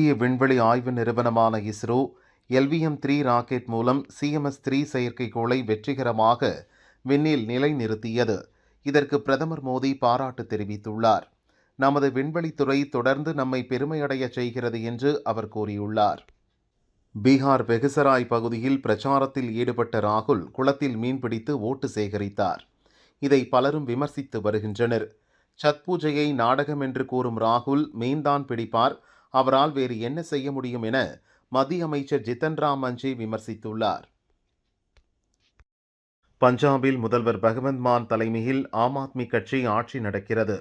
இந்திய விண்வெளி ஆய்வு நிறுவனமான இஸ்ரோ LVM-3 ராக்கெட் மூலம் CMS-3 செயற்கைக்கோளை வெற்றிகரமாக விண்ணில் நிலைநிறுத்தியது. இதற்கு பிரதமர் மோடி பாராட்டு தெரிவித்துள்ளார். நமது விண்வெளித்துறை தொடர்ந்து நம்மை பெருமையடைய செய்கிறது என்று அவர் கூறியுள்ளார். பீகார் பெகுசராய் பகுதியில் பிரச்சாரத்தில் ஈடுபட்ட ராகுல் குளத்தில் மீன்பிடித்து ஓட்டு சேகரித்தார். இதை பலரும் விமர்சித்து வருகின்றனர். சத் பூஜையை நாடகம் என்று கூறும் ராகுல் மீன்தான் பிடிப்பார், அவரால் வேறு என்ன செய்ய முடியும் என மத்திய அமைச்சர் ஜித்தன் ராம் மஞ்சி விமர்சித்துள்ளார். பஞ்சாபில் முதல்வர் பகவந்த் மான் தலைமையில் ஆம் ஆத்மி கட்சி ஆட்சி நடக்கிறது.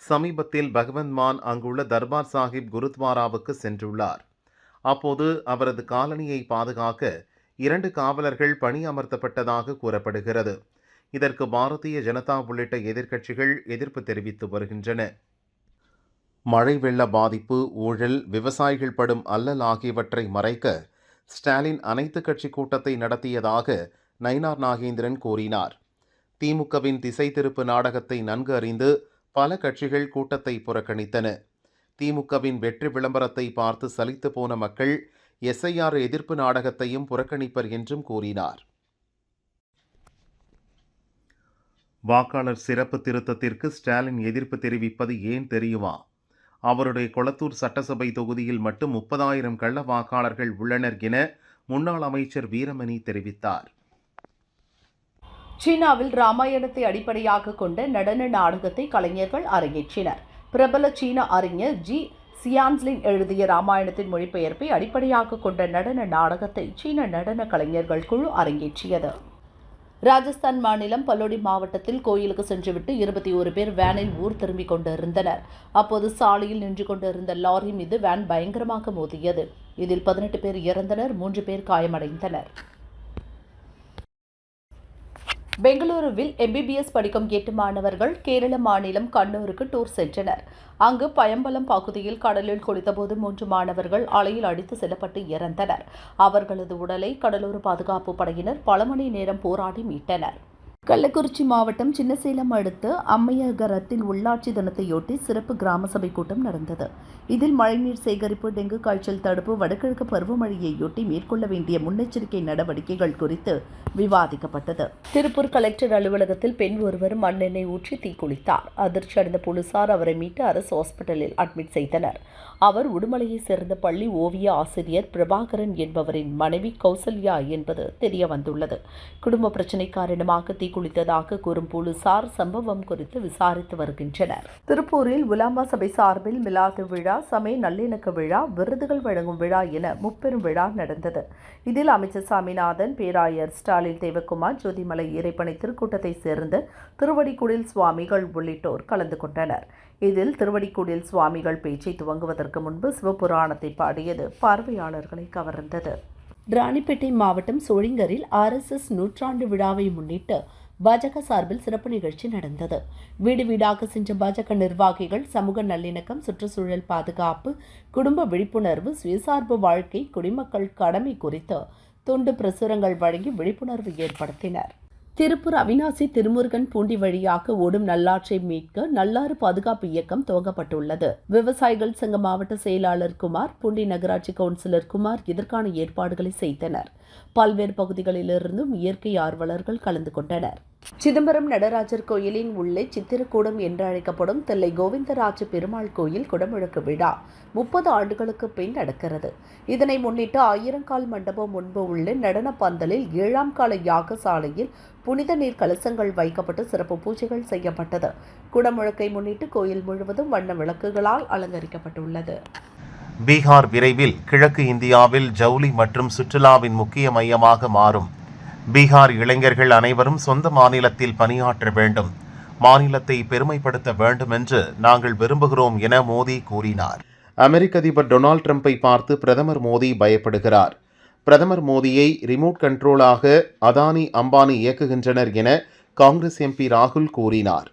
சமீபத்தில் பகவந்த் மான் அங்குள்ள தர்பார் சாஹிப் குருத்வாராவுக்கு சென்றுள்ளார். அப்போது அவரது காலனியை பாதுகாக்க 2 காவலர்கள் பணியமர்த்தப்பட்டதாக கூறப்படுகிறது. இதற்கு பாரதிய ஜனதா உள்ளிட்ட எதிர்க்கட்சிகள் எதிர்ப்பு தெரிவித்து வருகின்றன. மழை வெள்ள பாதிப்பு, ஊழல், விவசாயிகள் படும் அல்லல் ஆகியவற்றை மறைக்க ஸ்டாலின் அனைத்து கட்சி கூட்டத்தை நடத்தியதாக நயினார் நாகேந்திரன் கூறினார். திமுகவின் திசை திருப்பு நாடகத்தை நன்கு அறிந்து பல கட்சிகள் கூட்டத்தை புறக்கணித்தன. திமுகவின் வெற்றி விளம்பரத்தை பார்த்து சலித்து போன மக்கள் SIR எதிர்ப்பு நாடகத்தையும் புறக்கணிப்பர் என்றும் கூறினார். வாக்காளர் சிறப்பு திருத்தத்திற்கு ஸ்டாலின் எதிர்ப்பு தெரிவிப்பது ஏன் தெரியுமா? அவருடைய கொளத்தூர் சட்டசபை தொகுதியில் மட்டும் 30,000 கள்ள வாக்காளர்கள் உள்ளனர் என முன்னாள் அமைச்சர் வீரமணி தெரிவித்தார். சீனாவில் ராமாயணத்தை அடிப்படையாக கொண்ட நடன நாடகத்தை கலைஞர்கள் அரங்கேற்றினர். பிரபல சீன அறிஞர் ஜி சியான்ஸ்லின் எழுதிய ராமாயணத்தின் மொழிபெயர்ப்பை அடிப்படையாக கொண்ட நடன நாடகத்தை சீன நடன கலைஞர்கள் குழு அரங்கேற்றியது. ராஜஸ்தான் மாநிலம் பலோடி மாவட்டத்தில் கோயிலுக்கு சென்றுவிட்டு 21 பேர் வேனில் ஊர் திரும்பிக் கொண்டிருந்தனர். அப்போது சாலையில் நின்று கொண்டிருந்த லாரி மீது வேன் பயங்கரமாக மோதியது. இதில் 18 பேர் இறந்தனர், 3 பேர் காயமடைந்தனர். பெங்களூருவில் MBBS படிக்கும் 8 மாணவர்கள் கேரள மாநிலம் கண்ணூருக்கு டூர் சென்றனர். அங்கு பயம்பலம் பகுதியில் கடலில் குளித்தபோது 3 மாணவர்கள் அலையில் அடித்து செல்லப்பட்டு இறந்தனர். அவர்களது உடலை கடலோர பாதுகாப்பு படையினர் பல மணி நேரம் போராடி மீட்டனர். கள்ளக்குறிச்சி மாவட்டம் சின்னசேலம் அடுத்த அம்மையகரத்தில் உள்ளாட்சி தினத்தையொட்டி சிறப்பு கிராம சபை கூட்டம் நடந்தது. இதில் மழைநீர் சேகரிப்பு, டெங்கு காய்ச்சல் தடுப்பு, வடகிழக்கு பருவமழையையொட்டி மேற்கொள்ள வேண்டிய முன்னெச்சரிக்கை நடவடிக்கைகள் குறித்து விவாதிக்கப்பட்டது. திருப்பூர் கலெக்டர் அலுவலகத்தில் பெண் ஒருவர் மண்ணெண்ணெய் ஊற்றி தீக்குளித்தார். அதிர்ச்சி அடைந்த போலீசார் அவரை மீட்டு அரசு ஹாஸ்பிட்டலில் அட்மிட் செய்தனர். அவர் உடுமலையைச் சேர்ந்த பள்ளி ஓவிய ஆசிரியர் பிரபாகரன் என்பவரின் மனைவி கௌசல்யா என்பது தெரியவந்துள்ளது. குடும்ப பிரச்சினை காரணமாக குளித்ததாக கூறும் போலீசார் சம்பவம் குறித்து விசாரித்து வருகின்றனர். திருப்பூரில் உலாமா சபை சார்பில் மிலாது விழா, சமய நல்லிணக்க விழா, விருதுகள் வழங்கும் விழா என முப்பெரும் விழா நடந்தது. இதில் அமைச்சர் சாமிநாதன், பேராயர் ஸ்டாலின் தேவகுமார், ஜோதிமலை இறைப்பணி திருக்கூட்டத்தைச் சேர்ந்த திருவடிக்குடில் சுவாமிகள் உள்ளிட்டோர் கலந்து கொண்டனர். இதில் திருவடிக்குடில் சுவாமிகள் பேச்சை துவங்குவதற்கு முன்பு சிவபுராணத்தை பாடியது பார்வையாளர்களை கவர்ந்தது. ராணிப்பேட்டை மாவட்டம் சோழிங்கரில் RSS நூற்றாண்டு விழாவை முன்னிட்டு பாஜக சார்பில் சிறப்பு நிகழ்ச்சி நடந்தது. வீடு வீடாக சென்ற பாஜக நிர்வாகிகள் சமூக நல்லிணக்கம், சுற்றுச்சூழல் பாதுகாப்பு, குடும்ப விழிப்புணர்வு, சுயசார்பு வாழ்க்கை, குடிமக்கள் கடமை குறித்து துண்டு பிரசுரங்கள் வழங்கி விழிப்புணர்வு ஏற்படுத்தினர். திருப்பூர் அவிநாசி திருமுருகன் பூண்டி வழியாக ஓடும் நல்லாற்றை மீட்க நல்லாறு பாதுகாப்பு இயக்கம் துவங்கப்பட்டுள்ளது. விவசாயிகள் சங்க மாவட்ட செயலாளர் குமார், பூண்டி நகராட்சி கவுன்சிலர் குமார் இதற்கான ஏற்பாடுகளை செய்தனர். பல்வேறு பகுதிகளிலிருந்தும் இயற்கை ஆர்வலர்கள் கலந்து கொண்டனர். சிதம்பரம் நடராஜர் கோயிலின் உள்ளே சித்திரக்கூடம் என்று அழைக்கப்படும் தில்லை கோவிந்தராஜ பெருமாள் கோயில் குடமுழக்கு விழா 30 ஆண்டுகளுக்கு பின் நடக்கிறது. இதனை முன்னிட்டு 1000 கால் மண்டபம் முன்பு உள்ள நடன பந்தலில் 7ஆம் கால யாக சாலையில் புனித நீர் கலசங்கள் வைக்கப்பட்டு சிறப்பு பூஜைகள் செய்யப்பட்டது. குடமுழக்கை முன்னிட்டு கோயில் முழுவதும் வண்ண விளக்குகளால் அலங்கரிக்கப்பட்டுள்ளது. பீகார் விரைவில் கிழக்கு இந்தியாவில் ஜவுளி மற்றும் சுற்றுலாவின் முக்கிய மையமாக மாறும். பீகார் இளைஞர்கள் அனைவரும் சொந்த மாநிலத்தில் பணியாற்ற வேண்டும், மாநிலத்தை பெருமைப்படுத்த வேண்டும் என்று நாங்கள் விரும்புகிறோம் என மோடி கூறினார். அமெரிக்க அதிபர் டொனால்ட் ட்ரம்பை பார்த்து பிரதமர் மோடி பயப்படுகிறார். பிரதமர் மோடியை ரிமோட் கண்ட்ரோலாக அதானி, அம்பானி இயக்குகின்றனர் என காங்கிரஸ் MP ராகுல் கூறினார்.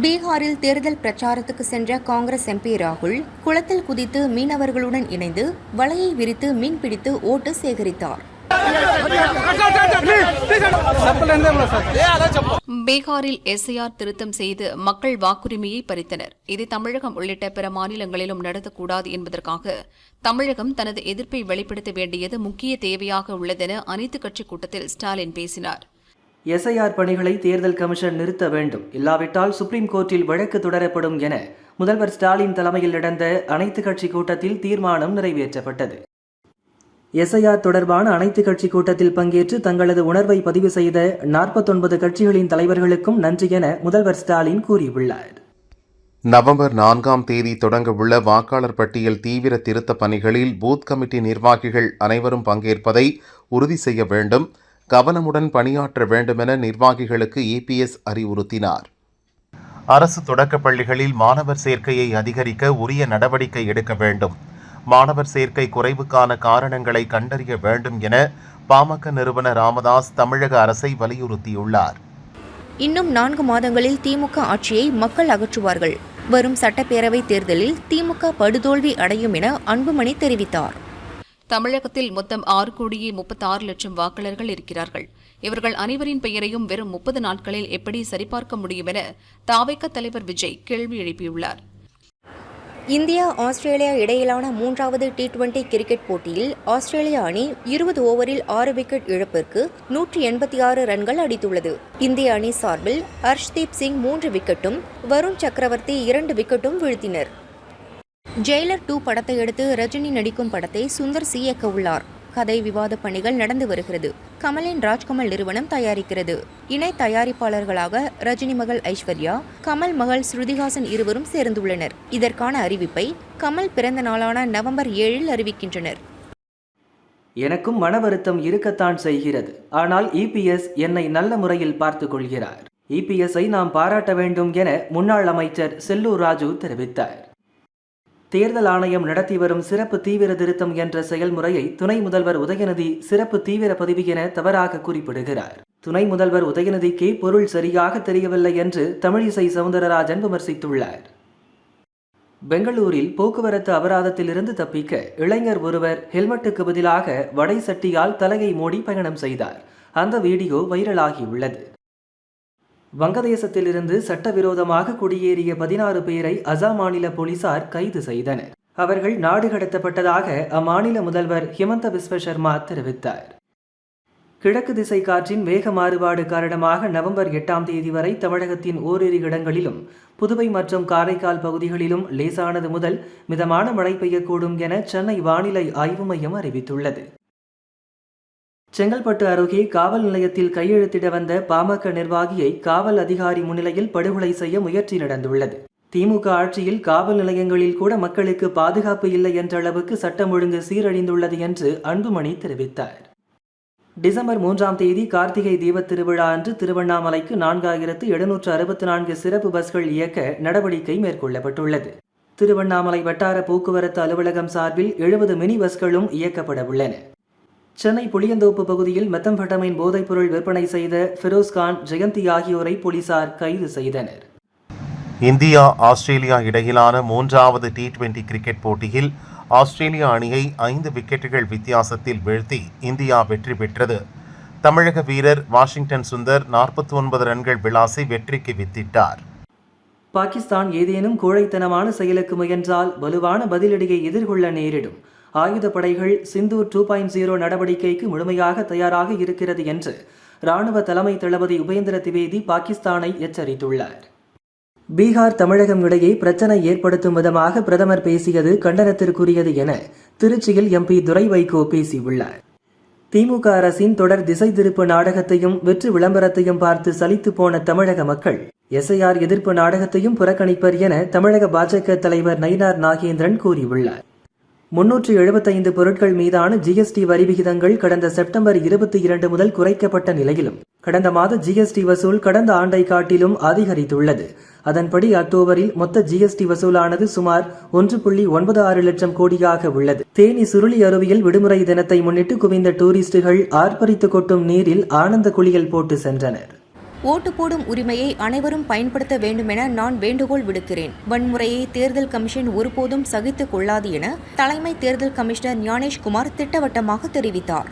பீகாரில் தேர்தல் பிரச்சாரத்துக்கு சென்ற காங்கிரஸ் MP ராகுல் குளத்தில் குதித்து மீனவர்களுடன் இணைந்து வலையை விரித்து மீன்பிடித்து ஓட்டு சேகரித்தார். பீகாரில் எஸ்ஐஆர் திருத்தம் செய்து மக்கள் வாக்குரிமையை பறித்தனர். இது தமிழகம் உள்ளிட்ட பிற மாநிலங்களிலும் நடத்தக்கூடாது என்பதற்காக தமிழகம் தனது எதிர்ப்பை வெளிப்படுத்த வேண்டியது முக்கிய தேவையாக உள்ளதென அனைத்துக் கட்சி கூட்டத்தில் ஸ்டாலின் பேசினார். எஸ்ஐஆர் பணிகளை தேர்தல் கமிஷன் நிறுத்த வேண்டும், இல்லாவிட்டால் சுப்ரீம் கோர்ட்டில் வழக்கு தொடரப்படும் என முதல்வர் ஸ்டாலின் தலைமையில் நடந்த அனைத்துக் கட்சி கூட்டத்தில் தீர்மானம் நிறைவேற்றப்பட்டது. எஸ்ஐஆர் தொடர்பான அனைத்துக் கட்சி கூட்டத்தில் பங்கேற்று தங்களது உணர்வை பதிவு செய்த 49 கட்சிகளின் தலைவர்களுக்கும் நன்றி என முதல்வர் ஸ்டாலின் கூறியுள்ளார். நவம்பர் 4ஆம் தேதி தொடங்கவுள்ள வாக்காளர் பட்டியல் தீவிர திருத்த பணிகளில் பூத் கமிட்டி நிர்வாகிகள் அனைவரும் பங்கேற்பதை உறுதி செய்ய வேண்டும், கவனமுடன் பணியாற்ற வேண்டுமென நிர்வாகிகளுக்கு இபிஎஸ் அறிவுறுத்தினார். அரசு தொடக்கப் பள்ளிகளில் மாணவர் சேர்க்கையை அதிகரிக்க உரிய நடவடிக்கை எடுக்க வேண்டும், மாணவர் சேர்க்கை குறைவுக்கான காரணங்களை கண்டறிய வேண்டும் என பாமக நிறுவனர் ராமதாஸ் தமிழக அரசை வலியுறுத்தியுள்ளார். இன்னும் 4 மாதங்களில் திமுக ஆட்சியை மக்கள் அகற்றுவார்கள். வரும் சட்டப்பேரவை தேர்தலில் திமுக படுதோல்வி அடையும் என அன்புமணி தெரிவித்தார். தமிழகத்தில் மொத்தம் 6,36,00,000 வாக்காளர்கள் இருக்கிறார்கள். இவர்கள் அனைவரின் பெயரையும் வெறும் 30 நாட்களில் எப்படி சரிபார்க்க முடியும் என தவிக தலைவர் விஜய் கேள்வி எழுப்பியுள்ளார். இந்தியா ஆஸ்திரேலியா இடையிலான 3வது T20 கிரிக்கெட் போட்டியில் ஆஸ்திரேலிய அணி 20 ஓவரில் 6 விக்கெட் இழப்பிற்கு 186 ரன்கள் அடித்துள்ளது. இந்திய அணி சார்பில் ஹர்ஷ்தீப் சிங் 3 விக்கெட்டும் வருண் சக்கரவர்த்தி 2 விக்கெட்டும் வீழ்த்தினர். ஜெயிலர் 2 படத்தை அடுத்து ரஜினி நடிக்கும் படத்தை சுந்தர் சி இயக்க உள்ளார். கதை விவாத பணிகள் நடந்து வருகிறது. கமலின் ராஜ்கமல் நிறுவனம் தயாரிக்கிறது. இணை தயாரிப்பாளர்களாக ரஜினி மகள் ஐஸ்வர்யா, கமல் மகள் ஸ்ருதிஹாசன் இருவரும் சேர்ந்துள்ளனர். இதற்கான அறிவிப்பை கமல் பிறந்த நாளான நவம்பர் 7 அறிவிக்கின்றனர். எனக்கும் மன வருத்தம் இருக்கத்தான் செய்கிறது. ஆனால் இபிஎஸ் என்னை நல்ல முறையில் பார்த்துக் கொள்கிறார். இபிஎஸ்ஐ நாம் பாராட்ட வேண்டும் என முன்னாள் அமைச்சர் செல்லூர் ராஜு தெரிவித்தார். தேர்தல் ஆணையம் நடத்தி வரும் சிறப்பு தீவிர திருத்தம் என்ற செயல்முறையை துணை முதல்வர் உதயநிதி சிறப்பு தீவிர பதிவு என தவறாக குறிப்பிடுகிறார். துணை முதல்வர் உதயநிதிக்கு பொருள் சரியாக தெரியவில்லை என்று தமிழிசை சவுந்தரராஜன் விமர்சித்துள்ளார். பெங்களூரில் போக்குவரத்து அபராதத்திலிருந்து தப்பிக்க இளைஞர் ஒருவர் ஹெல்மெட்டுக்கு பதிலாக வடை சட்டியால் தலையை மூடி பயணம் செய்தார். அந்த வீடியோ வைரலாகியுள்ளது. வங்கதேசத்திலிருந்து சட்டவிரோதமாக குடியேறிய 16 பேரை அசாம் மாநில போலீசார் கைது செய்தனர். அவர்கள் நாடு கடத்தப்பட்டதாக அம்மாநில முதல்வர் ஹிமந்த பிஸ்வ சர்மா தெரிவித்தார். கிழக்கு திசை காற்றின் வேக மாறுபாடு காரணமாக நவம்பர் 8ஆம் தேதி வரை தமிழகத்தின் ஓரிரு இடங்களிலும் புதுவை மற்றும் காரைக்கால் பகுதிகளிலும் லேசானது முதல் மிதமான மழை பெய்யக்கூடும் என சென்னை வானிலை ஆய்வு மையம் அறிவித்துள்ளது. செங்கல்பட்டு அருகே காவல் நிலையத்தில் கையெழுத்திட வந்த பாமக நிர்வாகியை காவல் அதிகாரி முன்னிலையில் படுகொலை செய்ய முயற்சி நடந்துள்ளது. திமுக ஆட்சியில் காவல் நிலையங்களில் கூட மக்களுக்கு பாதுகாப்பு இல்லை என்ற அளவுக்கு சட்டம் ஒழுங்கு சீரழிந்துள்ளது என்று அன்புமணி தெரிவித்தார். டிசம்பர் 3ஆம் தேதி கார்த்திகை தீபத் திருவிழா அன்று திருவண்ணாமலைக்கு 4764 சிறப்பு பஸ்கள் இயக்க நடவடிக்கை மேற்கொள்ளப்பட்டுள்ளது. திருவண்ணாமலை வட்டார போக்குவரத்து அலுவலகம் சார்பில் 70 மினி பஸ்களும் இயக்கப்பட உள்ளன. சென்னை புளியந்தோப்பு பகுதியில் மெத்தம்பெட்டமைன் போதைப்பொருள் விற்பனை செய்த ஃபிரோஸ்கான், ஜெயந்தி ஆகியோரை போலீசார் கைது செய்தனர். இந்தியா ஆஸ்திரேலியா இடையிலான 3வது T20 கிரிக்கெட் போட்டியில் ஆஸ்திரேலியா அணியை 5 விக்கெட்டுகள் வித்தியாசத்தில் வீழ்த்தி இந்தியா வெற்றி பெற்றது. தமிழக வீரர் வாஷிங்டன் சுந்தர் 49 ரன்கள் விளாசி வெற்றிக்கு வித்திட்டார். பாகிஸ்தான் ஏதேனும் கோழைத்தனமான செயலுக்கு முயன்றால் வலுவான பதிலடியை எதிர்கொள்ள நேரிடும். ஆயுதப்படைகள் சிந்தூர் 2.0 நடவடிக்கைக்கு முழுமையாக தயாராக இருக்கிறது என்று இராணுவ தலைமை தளபதி உபேந்திர திவேதி பாகிஸ்தானை எச்சரித்துள்ளார். பீகார் தமிழகம் இடையே பிரச்சனை ஏற்படுத்தும் விதமாக பிரதமர் பேசியது கண்டனத்திற்குரியது என திருச்சியில் எம்பி துரை வைகோ பேசியுள்ளார். திமுக அரசின் தொடர் திசை திருப்பு நாடகத்தையும் வெற்று விளம்பரத்தையும் பார்த்து சலித்து போன தமிழக மக்கள் எஸ்ஐஆர் எதிர்ப்பு நாடகத்தையும் புறக்கணிப்பர் என தமிழக பாஜக தலைவர் நயினார் நாகேந்திரன் கூறியுள்ளார். 375 பொருட்கள் மீதான ஜிஎஸ்டி வரி விகிதங்கள் கடந்த செப்டம்பர் 22 முதல் குறைக்கப்பட்ட நிலையிலும் கடந்த மாத ஜிஎஸ்டி வசூல் கடந்த ஆண்டை காட்டிலும் அதிகரித்துள்ளது. அதன்படி அக்டோபரில் மொத்த ஜிஎஸ்டி வசூலானது சுமார் 1.96 லட்சம் கோடியாக உள்ளது. தேனி சுருளி அருவியில் விடுமுறை தினத்தை முன்னிட்டு குவிந்த டூரிஸ்டுகள் ஆர்ப்பரித்து கொட்டும் நீரில் ஆனந்த குளியல் போட்டு சென்றனர். ஓட்டு போடும் உரிமையை அனைவரும் பயன்படுத்த வேண்டும் என நான் வேண்டுகோள் விடுக்கிறேன். வன்முறையை தேர்தல் கமிஷன் ஒருபோதும் சகித்துக் கொள்ளாது என தலைமை தேர்தல் கமிஷனர் ஞானேஷ்குமார் திட்டவட்டமாக தெரிவித்தார்.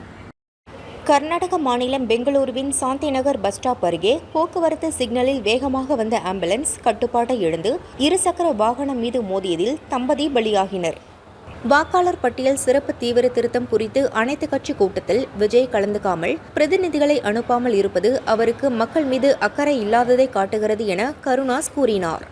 கர்நாடக மாநிலம் பெங்களூருவின் சாந்திநகர் பஸ் ஸ்டாப் அருகே போக்குவரத்து சிக்னலில் வேகமாக வந்த ஆம்புலன்ஸ் கட்டுப்பாட்டை இழந்து இருசக்கர வாகனம் மீது மோதியதில் தம்பதி பலியாகினர். வாக்காளர் பட்டியல் சிறப்பு தீவிர திருத்தம் குறித்து அனைத்து கட்சி கூட்டத்தில் விஜய் கலந்துக்காமல் பிரதிநிதிகளை அனுப்பாமல் இருப்பது அவருக்கு மக்கள் மீது அக்கறை இல்லாததை காட்டுகிறது என கருணாஸ் கூறினார்.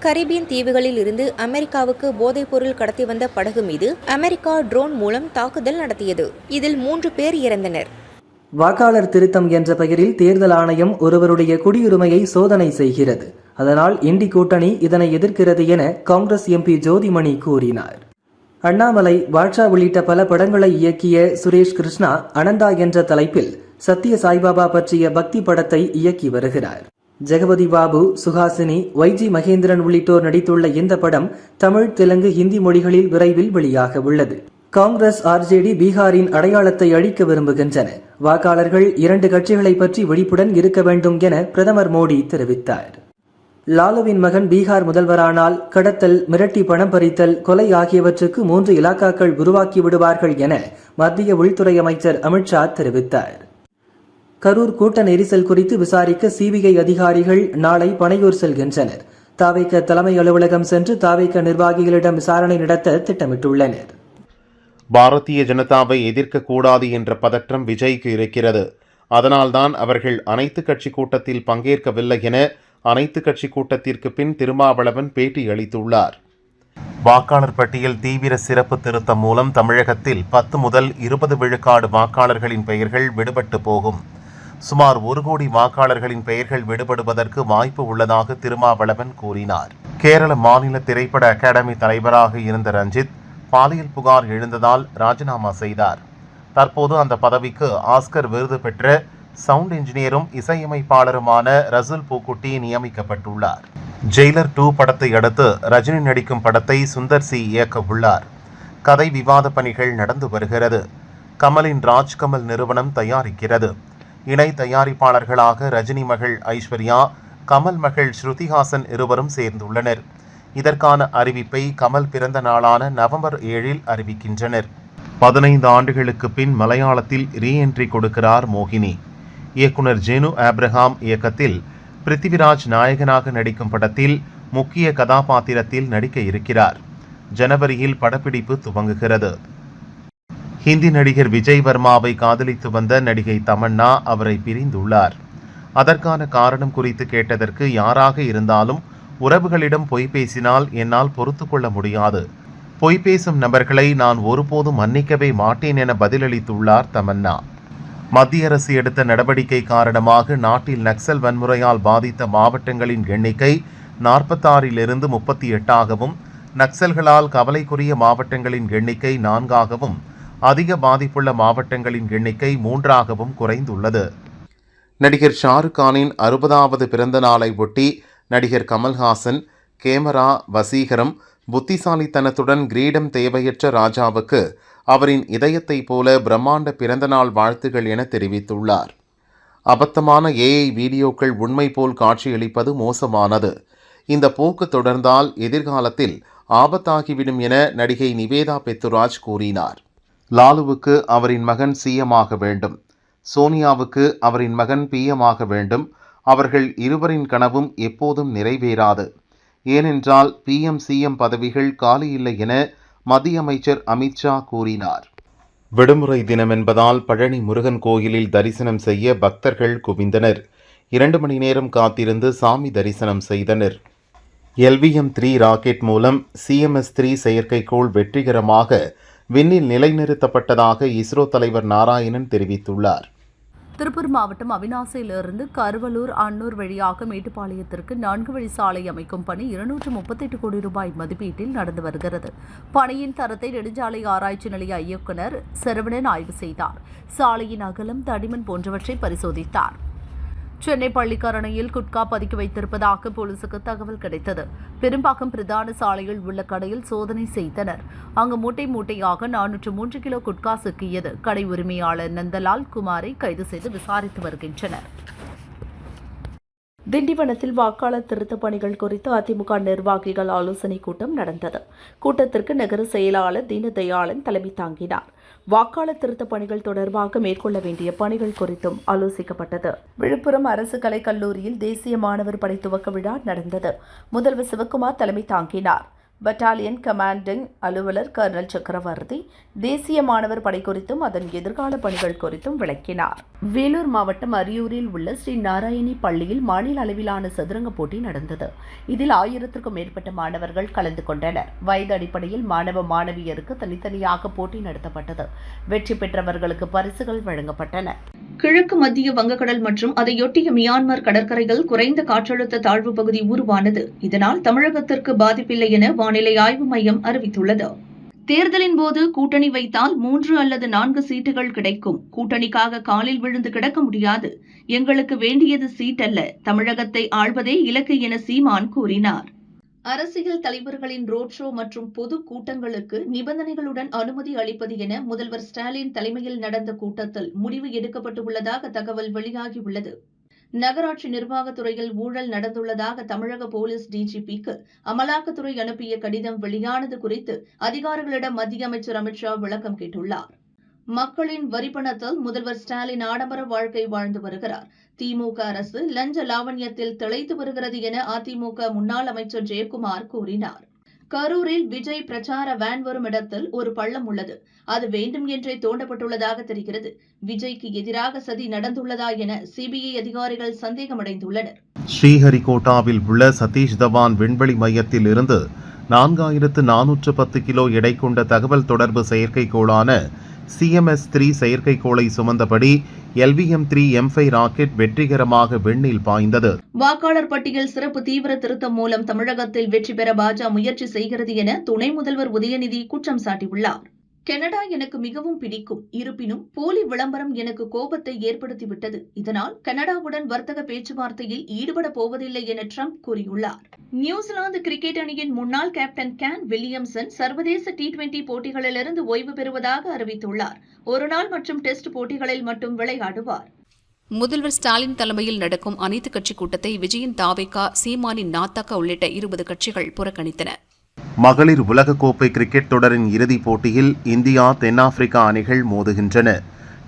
கரீபியன் தீவுகளில் இருந்து அமெரிக்காவுக்கு போதைப்பொருள் கடத்தி வந்த படகு மீது அமெரிக்கா ட்ரோன் மூலம் தாக்குதல் நடத்தியது. இதில் 3 பேர் இறந்தனர். வாக்காளர் திருத்தம் என்ற பெயரில் தேர்தல் ஆணையம் ஒருவருடைய குடியுரிமையை சோதனை செய்கிறது. அதனால் இண்டி கூட்டணி இதனை எதிர்க்கிறது என காங்கிரஸ் எம்பி ஜோதிமணி கூறினார். அண்ணாமலை, பாட்ஷா உள்ளிட்ட பல படங்களை இயக்கிய சுரேஷ் கிருஷ்ணா அனந்தா என்ற தலைப்பில் சத்ய சாய்பாபா பற்றிய பக்தி படத்தை இயக்கி வருகிறார். ஜெகபதி பாபு, சுஹாசினி, YG மகேந்திரன் உள்ளிட்டோர் நடித்துள்ள இந்த படம் தமிழ், தெலுங்கு, ஹிந்தி மொழிகளில் விரைவில் வெளியாக உள்ளது. காங்கிரஸ், RJD பீகாரின் அடையாளத்தை அழிக்க விரும்புகின்றன. வாக்காளர்கள் 2 கட்சிகளை பற்றி விழிப்புடன் இருக்க வேண்டும் என பிரதமர் மோடி தெரிவித்தார். லாலுவின் மகன் பீகார் முதல்வரானால் கடத்தல், மிரட்டி பணம் பறித்தல், கொலை ஆகியவற்றுக்கு 3 இலாக்காக்கள் உருவாக்கி விடுவார்கள் என மத்திய உள்துறை அமைச்சர் அமித்ஷா தெரிவித்தார். கரூர் கூட்ட நெரிசல் குறித்து விசாரிக்க CBI அதிகாரிகள் நாளை பனையூர் செல்கின்றனர். தாவேக தலைமை அலுவலகம் சென்று தாவேக நிர்வாகிகளிடம் விசாரணை நடத்த திட்டமிட்டுள்ளனர். பாரதிய ஜனதாவை எதிர்க்கக்கூடாது என்ற பதற்றம் விஜய்க்கு இருக்கிறது. அதனால்தான் அவர்கள் அனைத்து கட்சி கூட்டத்தில் பங்கேற்கவில்லை என அனைத்து கட்சி கூட்டத்திற்கு பின் திருமாவளவன் பேட்டி அளித்துள்ளார். வாக்காளர் பட்டியல் தீவிர சிறப்பு திருத்தம் மூலம் தமிழகத்தில் 10 முதல் 20 விழுக்காடு வாக்காளர்களின் பெயர்கள் விடுபட்டு போகும். சுமார் 1 கோடி வாக்காளர்களின் பெயர்கள் விடுபடுவதற்கு வாய்ப்பு உள்ளதாக திருமாவளவன் கூறினார். கேரள மாநில திரைப்பட அகாடமி தலைவராக இருந்த ரஞ்சித் பாலியல் புகார் எழுந்ததால் ராஜினாமா செய்தார். தற்போது அந்த பதவிக்கு ஆஸ்கர் விருது பெற்ற சவுண்ட் இன்ஜினியரும் இசையமைப்பாளருமான ரசூல் பூக்குட்டி நியமிக்கப்பட்டுள்ளார். ஜெயிலர் 2 படத்தை அடுத்து ரஜினி நடிக்கும் படத்தை சுந்தர் சி இயக்க உள்ளார். கதை விவாத பணிகள் நடந்து வருகிறது. கமலின் ராஜ்கமல் நிறுவனம் தயாரிக்கிறது. இணை தயாரிப்பாளர்களாக ரஜினி மகள் ஐஸ்வர்யா, கமல் மகள் ஸ்ருதிஹாசன் இருவரும் சேர்ந்துள்ளனர். இதற்கான அறிவிப்பை கமல் பிறந்த நாளான நவம்பர் 7 அறிவிக்கின்றனர். 15 ஆண்டுகளுக்கு பின் மலையாளத்தில் ரீஎன்ட்ரி கொடுக்கிறார் மோகினி. இயக்குனர் ஜேனு ஆப்ரஹாம் இயக்கத்தில் பிருத்திவிராஜ் நாயகனாக நடிக்கும் படத்தில் முக்கிய கதாபாத்திரத்தில் நடிக்க இருக்கிறார். ஜனவரியில் படப்பிடிப்பு துவங்குகிறது. ஹிந்தி நடிகர் விஜய் வர்மாவை காதலித்து வந்த நடிகை தமன்னா அவரை பிரிந்துள்ளார். அதற்கான காரணம் குறித்து கேட்டதற்கு, யாராக இருந்தாலும் உறவுகளிடம் பொய் பேசினால் என்னால் பொறுத்து கொள்ள முடியாது. பொய் பேசும் நபர்களை நான் ஒருபோதும் மன்னிக்கவே மாட்டேன் என பதிலளித்துள்ளார் தமன்னா. மத்திய அரசு எடுத்த நடவடிக்கை காரணமாக நாட்டில் நக்சல் வன்முறையால் பாதித்த மாவட்டங்களின் எண்ணிக்கை 46 38ஆகவும், நக்சல்களால் கவலைக்குரிய மாவட்டங்களின் எண்ணிக்கை 4ஆகவும், அதிக பாதிப்புள்ள மாவட்டங்களின் எண்ணிக்கை 3ஆகவும் குறைந்துள்ளது. நடிகர் ஷாருக் கானின் 60வது பிறந்த நாளை ஒட்டி நடிகர் கமல்ஹாசன் கேமரா, வசீகரம், புத்திசாலித்தனத்துடன் கிரீடம் தேவையற்ற ராஜாவுக்கு அவரின் இதயத்தைப் போல பிரம்மாண்ட பிறந்தநாள் வாழ்த்துகள் என தெரிவித்துள்ளார். அபத்தமான AI வீடியோக்கள் உண்மை போல் காட்சியளிப்பது மோசமானது. இந்த போக்கு தொடர்ந்தால் எதிர்காலத்தில் ஆபத்தாகிவிடும் என நடிகை நிவேதா பெத்துராஜ் கூறினார். லாலுவுக்கு அவரின் மகன் CM ஆக வேண்டும். சோனியாவுக்கு அவரின் மகன் PM ஆக வேண்டும். அவர்கள் இருவரின் கனவும் எப்போதும் நிறைவேறாது. ஏனென்றால் PM, CM பதவிகள் காலியில்லை என மத்திய அமைச்சர் அமித்ஷா கூறினார். விடுமுறை தினம் என்பதால் பழனி முருகன் கோயிலில் தரிசனம் செய்ய பக்தர்கள் குவிந்தனர். 2 மணி நேரம் காத்திருந்து சாமி தரிசனம் செய்தனர். LVM-3 ராக்கெட் மூலம் CMS-3 செயற்கைக்கோள் வெற்றிகரமாக விண்ணில் நிலைநிறுத்தப்பட்டதாக இஸ்ரோ தலைவர் நாராயணன் தெரிவித்துள்ளார். திருப்பூர் மாவட்டம் அவிநாசியிலிருந்து கருவலூர், அன்னூர் வழியாக மேட்டுப்பாளையத்திற்கு 4 வழி சாலை அமைக்கும் பணி 238 கோடி ரூபாய் மதிப்பீட்டில் நடந்து வருகிறது. பணியின் தரத்தை நெடுஞ்சாலை ஆராய்ச்சி நிலைய இயக்குநர் சரவணன் ஆய்வு செய்தார். சாலையின் அகலம், தடிமன் போன்றவற்றை பரிசோதித்தார். சென்னை பள்ளிக்கரணையில் குட்கா பதுக்கி வைத்திருப்பதாக போலீசுக்கு தகவல் கிடைத்தது. பெரும்பாக்கம் பிரதான சாலையில் உள்ள கடையில் சோதனை செய்தனர். அங்கு மூட்டை மூட்டையாக 403 கிலோ குட்கா சிக்கியது. கடை உரிமையாளர் நந்தலால் குமாரை கைது செய்து விசாரித்து வருகின்றனர். திண்டிவனத்தில் வாக்காளர் திருத்தப் பணிகள் குறித்து அதிமுக நிர்வாகிகள் ஆலோசனைக் கூட்டம் நடந்தது. கூட்டத்திற்கு நகர செயலாளர் தீனதயாளன் தலைமை தாங்கினார். வாக்காளர் திருத்தப் பணிகள் தொடர்பாக மேற்கொள்ள வேண்டிய பணிகள் குறித்தும் ஆலோசிக்கப்பட்டது. விழுப்புரம் அரசு கலைக் கல்லூரியில் தேசிய மாணவர் படை துவக்க விழா நடந்தது. முதல்வர் சிவக்குமார் தலைமை தாங்கினார். பட்டாலியன் கமாண்டிங் அலுவலர் கர்னல் சக்கரவர்த்தி தேசிய மாணவர் படை குறித்தும் அதன் எதிர்கால பணிகள் குறித்தும் விளக்கினார். வேலூர் மாவட்டம் அரியூரில் உள்ள ஸ்ரீ நாராயணி பள்ளியில் மாநில அளவிலான சதுரங்க போட்டி நடந்தது. இதில் 1000க்கும் மேற்பட்ட மாணவர்கள் கலந்து கொண்டனர். வயது அடிப்படையில் மாணவ மாணவியருக்கு தனித்தனியாக போட்டி நடத்தப்பட்டது. வெற்றி பெற்றவர்களுக்கு பரிசுகள் வழங்கப்பட்டன. கிழக்கு மத்திய வங்கக்கடல் மற்றும் அதையொட்டிய மியான்மர் கடற்கரையில் குறைந்த காற்றழுத்த தாழ்வு பகுதி உருவானது. இதனால் தமிழகத்திற்கு பாதிப்பில்லை என வானிலை ஆய்வு மையம் அறிவித்துள்ளது. தேர்தலின் போது கூட்டணி வைத்தால் 3 அல்லது 4 சீட்டுகள் கிடைக்கும். கூட்டணிக்காக காலில் விழுந்து கிடக்க முடியாது. எங்களுக்கு வேண்டியது சீட் அல்ல, தமிழகத்தை ஆள்வதே இலக்கு என சீமான் கூறினார். அரசியல் தலைவர்களின் ரோட் ஷோ மற்றும் பொது கூட்டங்களுக்கு நிபந்தனைகளுடன் அனுமதி அளிப்பது என முதல்வர் ஸ்டாலின் தலைமையில் நடந்த கூட்டத்தில் முடிவு எடுக்கப்பட்டுள்ளதாக தகவல் வெளியாகியுள்ளது. நகராட்சி நிர்வாகத்துறையில் ஊழல் நடந்துள்ளதாக தமிழக போலீஸ் டிஜிபிக்கு அமலாக்கத்துறை அனுப்பிய கடிதம் வெளியானது குறித்து அதிகாரிகளிடம் மத்திய அமைச்சர் அமித்ஷா விளக்கம் கேட்டுள்ளார். மக்களின் வரிப்பணத்தில் முதல்வர் ஸ்டாலின் ஆடம்பர வாழ்க்கை வாழ்ந்து வருகிறார். திமுக அரசு லஞ்ச லாவண்யத்தில் திளைத்து வருகிறது என அதிமுக முன்னாள் அமைச்சர் ஜெயக்குமார் கூறினார். கரூரில் விஜய் பிரச்சார வேன் வரும் இடத்தில் ஒரு பள்ளம் உள்ளது. அது வேண்டும் என்றே தோண்டப்பட்டுள்ளதாக தெரிகிறது. விஜய்க்கு எதிராக சதி நடந்துள்ளதா என சிபிஐ அதிகாரிகள் சந்தேகமடைந்துள்ளனர். ஸ்ரீஹரிகோட்டாவில் உள்ள சதீஷ் தவான் விண்வெளி மையத்தில் இருந்து 4410 கிலோ எடை கொண்ட தகவல் தொடர்பு செயற்கைக்கோளான CMS-3 செயற்கைக்கோளை சுமந்தபடி LVM-3 M5 ராக்கெட் வெற்றிகரமாக விண்ணில் பாய்ந்தது. வாக்காளர் பட்டியல் சிறப்பு தீவிர திருத்தம் மூலம் தமிழகத்தில் வெற்றி பெற பாஜக முயற்சி செய்கிறது என துணை முதல்வர் உதயநிதி குற்றம் சாட்டியுள்ளார். கனடா எனக்கு மிகவும் பிடிக்கும். இருப்பினும் போலி விளம்பரம் எனக்கு கோபத்தை ஏற்படுத்திவிட்டது. இதனால் கனடாவுடன் வர்த்தக பேச்சுவார்த்தையில் ஈடுபட போவதில்லை என ட்ரம்ப் கூறியுள்ளார். நியூசிலாந்து கிரிக்கெட் அணியின் முன்னாள் கேப்டன் கேன் வில்லியம்சன் சர்வதேச T20 போட்டிகளிலிருந்து ஓய்வு பெறுவதாக அறிவித்துள்ளார். ஒருநாள் மற்றும் டெஸ்ட் போட்டிகளில் மட்டும் விளையாடுவார். முதல்வர் ஸ்டாலின் தலைமையில் நடக்கும் அனைத்துக் கட்சி கூட்டத்தை விஜயின் தாவேகா, சீமானின் நாத்தக உள்ளிட்ட 20 கட்சிகள் புறக்கணித்தன. மகளிர் உலகக்கோப்பை கிரிக்கெட் தொடரின் இறுதிப் போட்டியில் இந்தியா தென்னாப்பிரிக்கா அணிகள் மோதுகின்றன.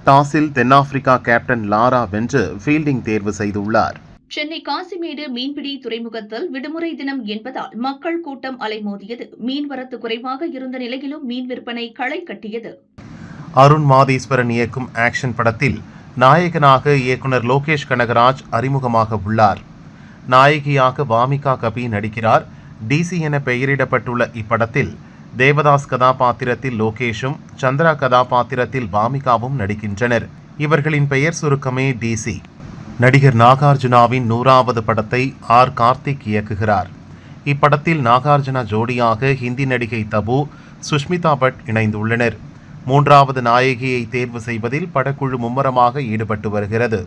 டாஸில் தென்னாப்பிரிக்கா கேப்டன் லாரா வென்று ஃபீல்டிங் தேர்வு செய்துள்ளார். சென்னை காசிமேடு மீன்பிடி துறைமுகத்தில் விடுமுறை தினம் என்பதால் மக்கள் கூட்டம் அலைமோதியது. மீன்வரத்து குறைவாக இருந்த நிலையிலும் மீன் விற்பனை களை கட்டியது. அருண் மாதேஸ்வரன் இயக்கும் ஆக்ஷன் படத்தில் நாயகனாக இயக்குனர் லோகேஷ் கனகராஜ் அறிமுகமாக உள்ளார். நாயகியாக வாமிகா கபி நடிக்கிறார். DC என பெயரிடப்பட்டுள்ள இப்படத்தில் தேவதாஸ் கதாபாத்திரத்தில் லோகேஷும் சந்திரா கதாபாத்திரத்தில் வாமிகாவும் நடிக்கின்றனர். இவர்களின் பெயர் சுருக்கமே DC. நடிகர் நாகார்ஜுனாவின் 100வது படத்தை கார்த்திக் இயக்குகிறார். இப்படத்தில் நாகார்ஜுனா ஜோடியாக ஹிந்தி நடிகை தபு, சுஷ்மிதா பட் இணைந்துள்ளனர். 3வது நாயகியை தேர்வு செய்வதில் படக்குழு மும்முரமாக ஈடுபட்டு வருகிறது.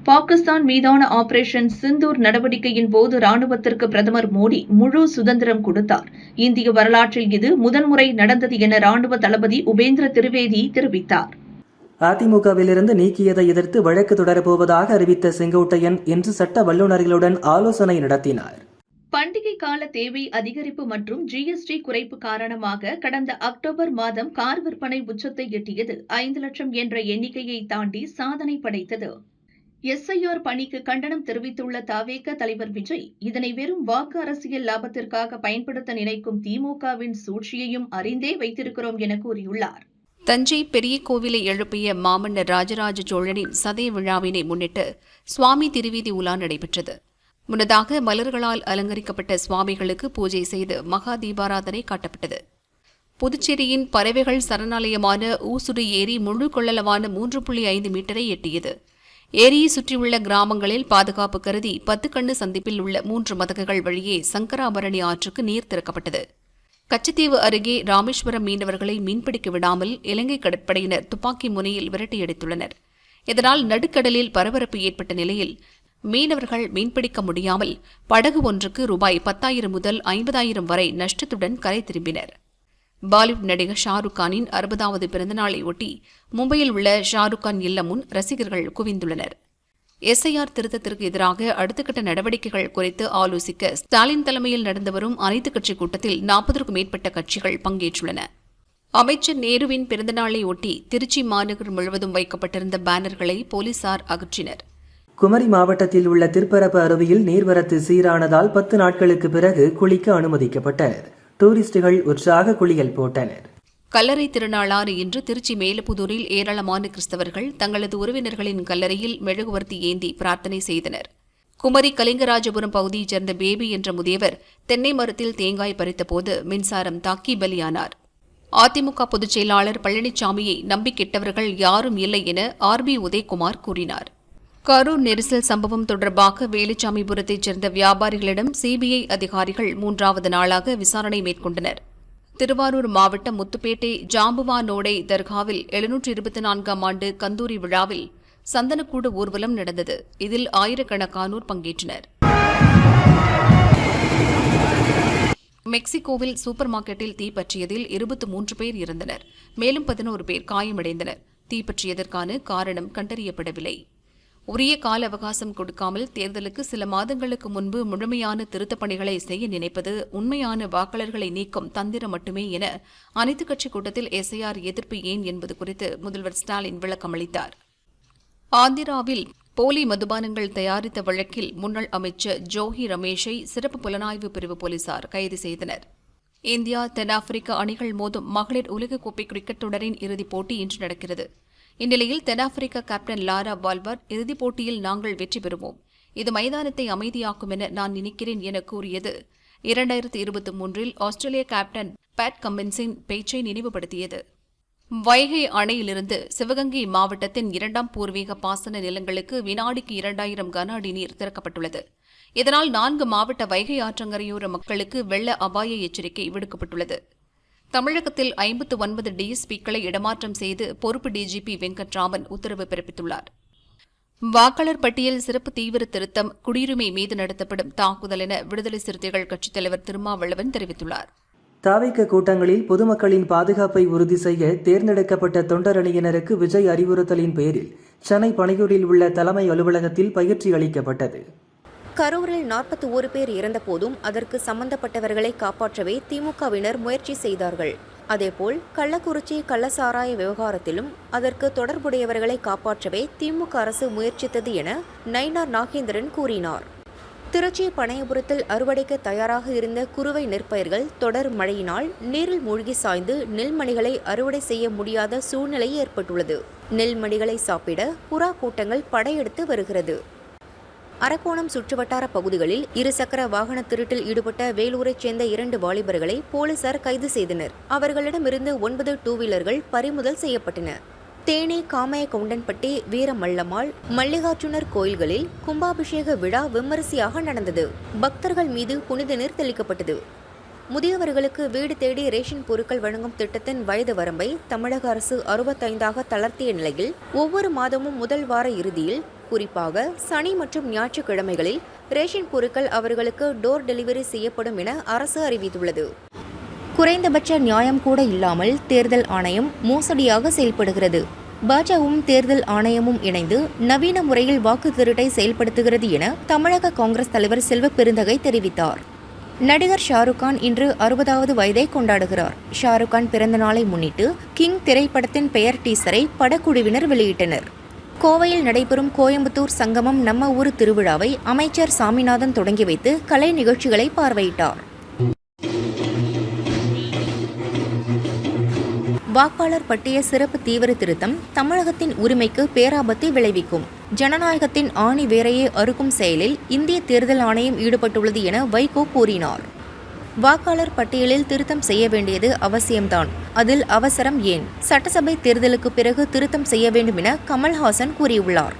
பாகிஸ்தான் மீதான ஆபரேஷன் சிந்தூர் நடவடிக்கையின் போது ராணுவத்திற்கு பிரதமர் மோடி முழு சுதந்திரம் கொடுத்தார். இந்திய வரலாற்றில் இது முதன்முறை நடந்தது என ராணுவ தளபதி உபேந்திர திரிவேதி தெரிவித்தார். அதிமுகவிலிருந்து நீக்கியதை எதிர்த்து வழக்கு தொடரப்போவதாக அறிவித்த செங்கோட்டையன் இன்று சட்ட வல்லுநர்களுடன் ஆலோசனை நடத்தினார். பண்டிகை கால தேவை அதிகரிப்பு மற்றும் GST குறைப்பு காரணமாக கடந்த அக்டோபர் மாதம் கார் விற்பனை உச்சத்தை எட்டியது. 5 லட்சம் என்ற எண்ணிக்கையை தாண்டி சாதனை படைத்தது. SIR பணிக்கு கண்டனம் தெரிவித்துள்ள தவேக தலைவர் விஜய், இதனை வெறும் வாக்கு அரசியல் லாபத்திற்காக பயன்படுத்த நினைக்கும் திமுகவின் சூழ்ச்சியையும் அறிந்தே வைத்திருக்கிறோம் என கூறியுள்ளார். தஞ்சை பெரிய கோவிலை எழுப்பிய மாமன்னர் ராஜராஜ சோழனின் சதய விழாவினை முன்னிட்டு சுவாமி திருவீதி உலா நடைபெற்றது. முன்னதாக மலர்களால் அலங்கரிக்கப்பட்ட சுவாமிகளுக்கு பூஜை செய்து மகா தீபாராதனை காட்டப்பட்டது. புதுச்சேரியின் பறவைகள் சரணாலயமான ஊசுடு ஏரி முழு கொள்ளளவான 3.5 மீட்டரை எட்டியது. ஏரியை சுற்றியுள்ள கிராமங்களில் பாதுகாப்பு கருதி 10 கண்ணு சந்திப்பில் உள்ள 3 மதகுகள் வழியே சங்கராபரணி ஆற்றுக்கு நீர் திறக்கப்பட்டது. கச்சத்தீவு அருகே ராமேஸ்வரம் மீனவர்களை மீன்பிடிக்க விடாமல் இலங்கை கடற்படையினர் துப்பாக்கி முனையில் விரட்டியடித்துள்ளனர். இதனால் நடுக்கடலில் பரபரப்பு ஏற்பட்ட நிலையில் மீனவர்கள் மீன்பிடிக்க முடியாமல் படகு ஒன்றுக்கு ரூபாய் 10,000 முதல் 50,000 வரை நஷ்டத்துடன் கரை திரும்பினர். பாலிவுட் நடிகர் ஷாருக் கானின் 60வது பிறந்தநாளை ஒட்டி மும்பையில் உள்ள ஷாருக் கான் இல்லம் முன் ரசிகர்கள் குவிந்துள்ளனர். எஸ்ஐஆர் திருத்தத்திற்கு எதிராக அடுத்த கட்ட நடவடிக்கைகள் குறித்து ஆலோசிக்க ஸ்டாலின் தலைமையில் நடந்து வரும் அனைத்துக் கட்சிக் கூட்டத்தில் 40க்கும் மேற்பட்ட கட்சிகள் பங்கேற்றுள்ளன. அமைச்சர் நேருவின் பிறந்தநாளை ஒட்டி திருச்சி மாநகர் முழுவதும் வைக்கப்பட்டிருந்த பேனர்களை போலீசார் அகற்றினர். குமரி மாவட்டத்தில் உள்ள திருப்பரப்பு அருவியில் நீர்வரத்து சீரானதால் 10 நாட்களுக்கு பிறகு குளிக்க அனுமதிக்கப்பட்டனர். டூரிஸ்டுகள் உற்சாக குளியல் போட்டனர். கல்லறை திருநாளான இன்று திருச்சி மேலப்புதூரில் ஏராளமான கிறிஸ்தவர்கள் தங்களது உறவினர்களின் கல்லறையில் மெழுகுவர்த்தி ஏந்தி பிரார்த்தனை செய்தனர். குமரி கலிங்கராஜபுரம் பகுதியைச் சேர்ந்த பேபி என்ற முதியவர் தென்னை மரத்தில் தேங்காய் பறித்தபோது மின்சாரம் தாக்கி பலியானார். அதிமுக பொதுச் செயலாளர் பழனிசாமியை நம்பி கெட்டவர்கள் யாரும் இல்லை என RB உதயகுமார் கூறினார். கரூர் நெரிசல் சம்பவம் தொடர்பாக வேலுச்சாமிபுரத்தைச் சேர்ந்த வியாபாரிகளிடம் CBI அதிகாரிகள் 3வது நாளாக விசாரணை மேற்கொண்டனர். திருவாரூர் மாவட்டம் முத்துப்பேட்டை ஜாம்புவானோடை தர்காவில் 724ஆம் ஆண்டு கந்தூரி விழாவில் சந்தனக்கூடு ஊர்வலம் நடந்தது. இதில் ஆயிரக்கணக்கானோர் பங்கேற்றனர். மெக்சிகோவில் சூப்பர் மார்க்கெட்டில் தீப்பற்றியதில் 23 பேர் இறந்தனர். மேலும் 11 பேர் காயமடைந்தனர். தீப்பற்றியதற்கான காரணம் கண்டறியப்படவில்லை. உரிய கால அவகாசம் கொடுக்காமல் தேர்தலுக்கு சில மாதங்களுக்கு முன்பு முழுமையான திருத்தப் பணிகளை செய்ய நினைப்பது உண்மையான வாக்காளர்களை நீக்கும் தந்திரம் மட்டுமே என அனைத்துக் கட்சிக் கூட்டத்தில் SIR எதிர்ப்பு ஏன் என்பது குறித்து முதல்வர் ஸ்டாலின் விளக்கமளித்தார். ஆந்திராவில் போலி மதுபானங்கள் தயாரித்த வழக்கில் முன்னாள் அமைச்சர் ஜோஹி ரமேஷை சிறப்பு புலனாய்வு பிரிவு போலீசார் கைது செய்தனர். இந்தியா தென்னாப்பிரிக்க அணிகள் மோதும் மகளிர் உலகக்கோப்பை கிரிக்கெட் தொடரின் இறுதிப் போட்டி இன்று நடக்கிறது. இந்நிலையில் தென்னாப்பிரிக்க கேப்டன் லாரா பால்வர் இறுதிப் போட்டியில் நாங்கள் வெற்றி பெறுவோம், இது மைதானத்தை அமைதியாக்கும் என நான் நினைக்கிறேன் என கூறியது 2023இல் ஆஸ்திரேலிய கேப்டன் பேட் கம்மின்ஸின் பேச்சை நினைவுபடுத்தியது. வைகை அணையிலிருந்து சிவகங்கை மாவட்டத்தின் 2ஆம் பூர்வீக பாசன நிலங்களுக்கு வினாடிக்கு 2000 கன அடி நீர் திறக்கப்பட்டுள்ளது. இதனால் 4 மாவட்ட வைகை ஆற்றங்கரையோர மக்களுக்கு வெள்ள அபாய எச்சரிக்கை விடுக்கப்பட்டுள்ளது. தமிழகத்தில் 59 DSP-க்களை இடமாற்றம் செய்து பொறுப்பு DGP வெங்கட்ராமன் உத்தரவு பிறப்பித்துள்ளார். வாக்காளர் பட்டியல் சிறப்பு தீவிர திருத்தம் குடியுரிமை மீது நடத்தப்படும் தாக்குதல் என விடுதலை சிறுத்தைகள் கட்சித் தலைவர் திருமாவளவன் தெரிவித்துள்ளார். தாவேக கூட்டங்களில் பொதுமக்களின் பாதுகாப்பை உறுதி செய்ய தேர்ந்தெடுக்கப்பட்ட தொண்டரணியினருக்கு விஜய் அறிவுறுத்தலின் பேரில் சென்னை பனையூரில் உள்ள தலைமை அலுவலகத்தில் பயிற்சி அளிக்கப்பட்டது. கரூரில் 41 பேர் இறந்தபோதும் அதற்கு சம்பந்தப்பட்டவர்களை காப்பாற்றவே திமுகவினர் முயற்சி செய்தார்கள். அதேபோல் கள்ளக்குறிச்சி கள்ளசாராய விவகாரத்திலும் அதற்கு தொடர்புடையவர்களை காப்பாற்றவே திமுக அரசு முயற்சித்தது என நயினார் நாகேந்திரன் கூறினார். திருச்சி பனையபுரத்தில் அறுவடைக்கு தயாராக இருந்த குறுவை நெற்பயிர்கள் தொடர் மழையினால் நீரில் மூழ்கி சாய்ந்து நெல்மணிகளை அறுவடை செய்ய முடியாத சூழ்நிலை ஏற்பட்டுள்ளது. நெல்மணிகளை சாப்பிட புறா கூட்டங்கள் படையெடுத்து வருகிறது. அரக்கோணம் சுற்றுவட்டார பகுதிகளில் இருசக்கர வாகன திருட்டில் ஈடுபட்ட வேலூரைச் சேர்ந்த 2 வாலிபர்களை போலீசார் கைது செய்தனர். அவர்களிடமிருந்து 9 டூவீலர்கள் பறிமுதல் செய்யப்பட்டன. தேனி காமையகவுண்டன்பட்டி வீரமல்லம்மாள் மல்லிகார்ஜுனர் கோயில்களில் கும்பாபிஷேக விழா விமரிசையாக நடந்தது. பக்தர்கள் மீது புனித நீர் தெளிக்கப்பட்டது. முதியவர்களுக்கு வீடு தேடி ரேஷன் பொருட்கள் வழங்கும் திட்டத்தின் வயது வரம்பை தமிழக அரசு 65ஆக தளர்த்திய நிலையில் ஒவ்வொரு மாதமும் முதல் வார இறுதியில் குறிப்பாக சனி மற்றும் ஞாயிற்றுக்கிழமைகளில் ரேஷன் பொருட்கள் அவர்களுக்கு டோர் டெலிவரி செய்யப்படும் என அரசு அறிவித்துள்ளது. குறைந்தபட்ச நியாயம் கூட இல்லாமல் தேர்தல் ஆணையம் மோசடியாக செயல்படுகிறது. பாஜகவும் தேர்தல் ஆணையமும் இணைந்து நவீன முறையில் வாக்கு திருட்டை செயல்படுத்துகிறது என தமிழக காங்கிரஸ் தலைவர் செல்வ பெருந்தகை தெரிவித்தார். நடிகர் ஷாருக்கான் இன்று 60வது வயதை கொண்டாடுகிறார். ஷாருக்கான் பிறந்த நாளை முன்னிட்டு கிங் திரைப்படத்தின் பெயர் டீசரை படக்குழுவினர் வெளியிட்டனர். கோவையில் நடைபெறும் கோயம்புத்தூர் சங்கமம் நம்ம ஊர் திருவிழாவை அமைச்சர் சாமிநாதன் தொடங்கி வைத்து கலை நிகழ்ச்சிகளை பார்வையிட்டார். வாக்காளர் பட்டியல் சிறப்பு தீவிர திருத்தம் தமிழகத்தின் உரிமைக்கு பேராபத்தை விளைவிக்கும். ஜனநாயகத்தின் ஆணி வேரையே அறுக்கும் செயலில் இந்திய தேர்தல் ஆணையம் ஈடுபட்டுள்ளது என வைகோ கூறினார். வாக்காளர் பட்டியலில் திருத்தம் செய்ய வேண்டியது அவசியம்தான், அதில் அவசரம் ஏன்? சட்டசபை தேர்தலுக்கு பிறகு திருத்தம் செய்ய வேண்டும் என கமல்ஹாசன் கூறியுள்ளார்.